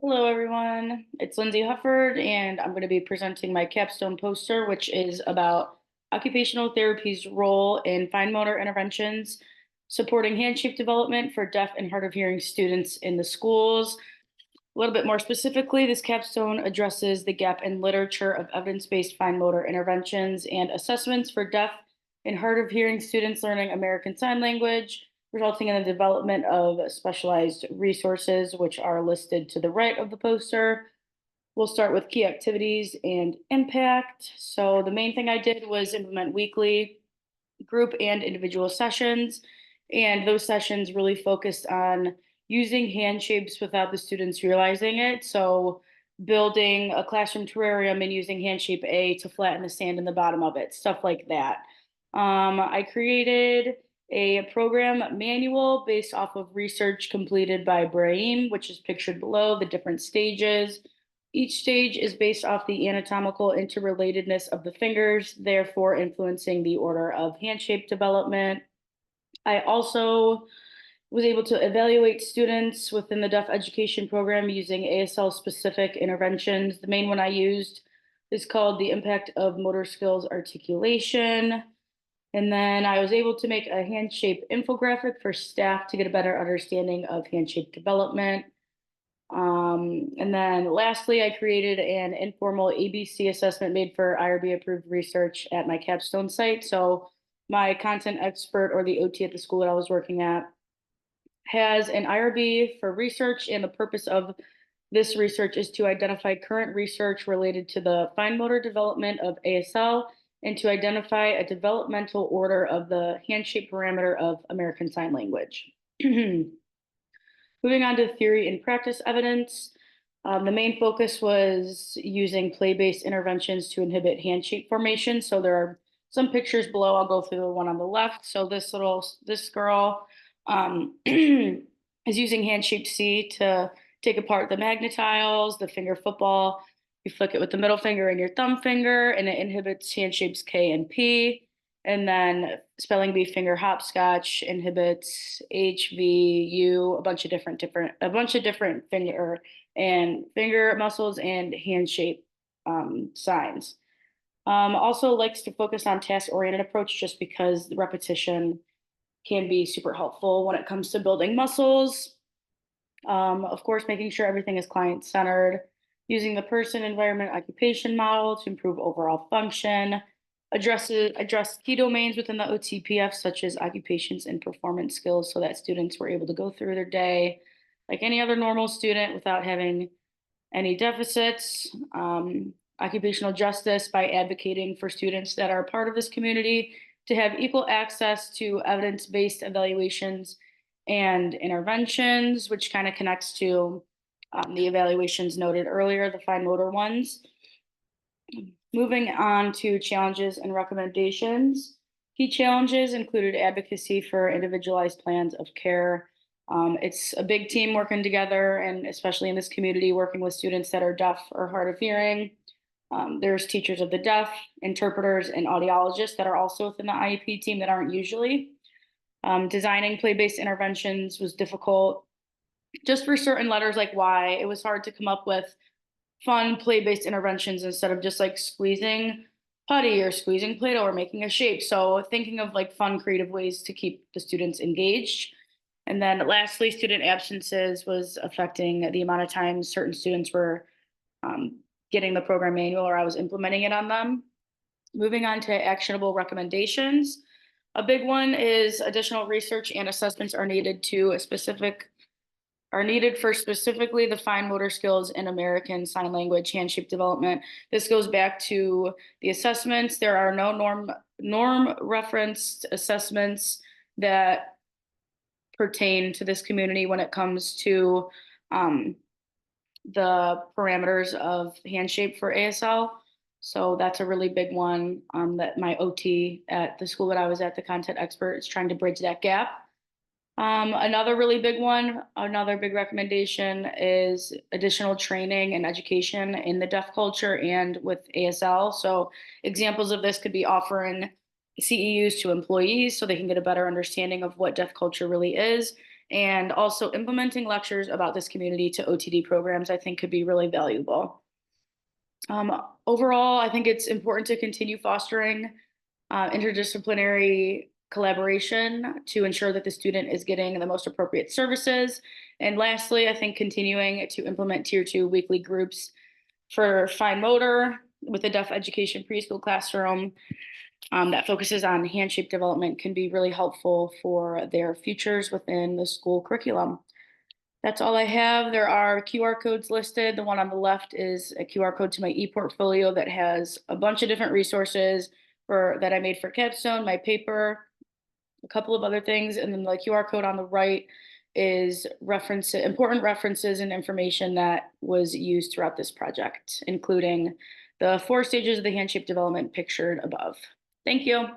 Hello, everyone. It's Lindsay Hufford, and I'm going to be presenting my capstone poster, which is about occupational therapy's role in fine motor interventions, supporting hand-shape development for deaf and hard of hearing students in the schools. A little bit more specifically, this capstone addresses the gap in literature of evidence-based fine motor interventions and assessments for deaf and hard of hearing students learning American Sign Language, resulting in the development of specialized resources, which are listed to the right of the poster. We'll start with key activities and impact. So the main thing I did was implement weekly group and individual sessions. And those sessions really focused on using hand shapes without the students realizing it. So building a classroom terrarium and using hand shape A to flatten the sand in the bottom of it, stuff like that. I created a program manual based off of research completed by Brahim, which is pictured below, the different stages. Each stage is based off the anatomical interrelatedness of the fingers, therefore influencing the order of hand shape development. I also was able to evaluate students within the deaf education program using ASL specific interventions. The main one I used is called the impact of motor skills articulation. And then I was able to make a hand shape infographic for staff to get a better understanding of hand shape development. And then lastly, I created an informal ABC assessment made for IRB approved research at my capstone site. So my content expert or the OT at the school that I was working at has an IRB for research, and the purpose of this research is to identify current research related to the fine motor development of ASL and to identify a developmental order of the hand shape parameter of American Sign Language. Moving on to theory and practice evidence, the main focus was using play-based interventions to inhibit hand shape formation. So there are some pictures below. I'll go through the one on the left. So this girl is using hand shape C to take apart the magnetiles, the finger football. You flick it with the middle finger and your thumb finger, and it inhibits hand shapes K and P. And then spelling bee finger hopscotch inhibits H, V, U, a bunch of different finger muscles and hand shape signs. Also likes to focus on task-oriented approach just because the repetition can be super helpful when it comes to building muscles. Of course, making sure everything is client-centered, using the person, environment, occupation model to improve overall function, address key domains within the OTPF, such as occupations and performance skills, so that students were able to go through their day like any other normal student without having any deficits. Occupational justice by advocating for students that are part of this community to have equal access to evidence-based evaluations and interventions, which kind of connects to the evaluations noted earlier, the fine motor ones. Moving on to challenges and recommendations. Key challenges included advocacy for individualized plans of care. It's a big team working together, and especially in this community, working with students that are deaf or hard of hearing. There's teachers of the deaf, interpreters, and audiologists that are also within the IEP team that aren't usually. Designing play-based interventions was difficult just for certain letters like Y. It was hard to come up with fun play-based interventions instead of just like squeezing putty or squeezing Play-Doh or making a shape. So thinking of like fun, creative ways to keep the students engaged. And then lastly, student absences was affecting the amount of time certain students were getting the program manual or I was implementing it on them. Moving on to actionable recommendations. A big one is additional research and assessments are needed for specifically the fine motor skills in American Sign Language hand shape development. This goes back to the assessments. There are no norm referenced assessments that pertain to this community when it comes to the parameters of hand shape for ASL. So that's a really big one that my OT at the school that I was at, the content expert, is trying to bridge that gap. Another really big one, another big recommendation is additional training and education in the deaf culture and with ASL. So examples of this could be offering CEUs to employees so they can get a better understanding of what deaf culture really is, And also implementing lectures about this community to OTD programs, I think could be really valuable. Overall, I think it's important to continue fostering interdisciplinary collaboration to ensure that the student is getting the most appropriate services. And lastly, I think continuing to implement tier 2 weekly groups for fine motor with a deaf education preschool classroom that focuses on hand shape development can be really helpful for their futures within the school curriculum. That's all I have. There are QR codes listed. The one on the left is a QR code to my e-portfolio that has a bunch of different resources that I made for capstone, my paper, a couple of other things. And then the QR code on the right is important references and information that was used throughout this project, including the 4 stages of the hand shape development pictured above. Thank you.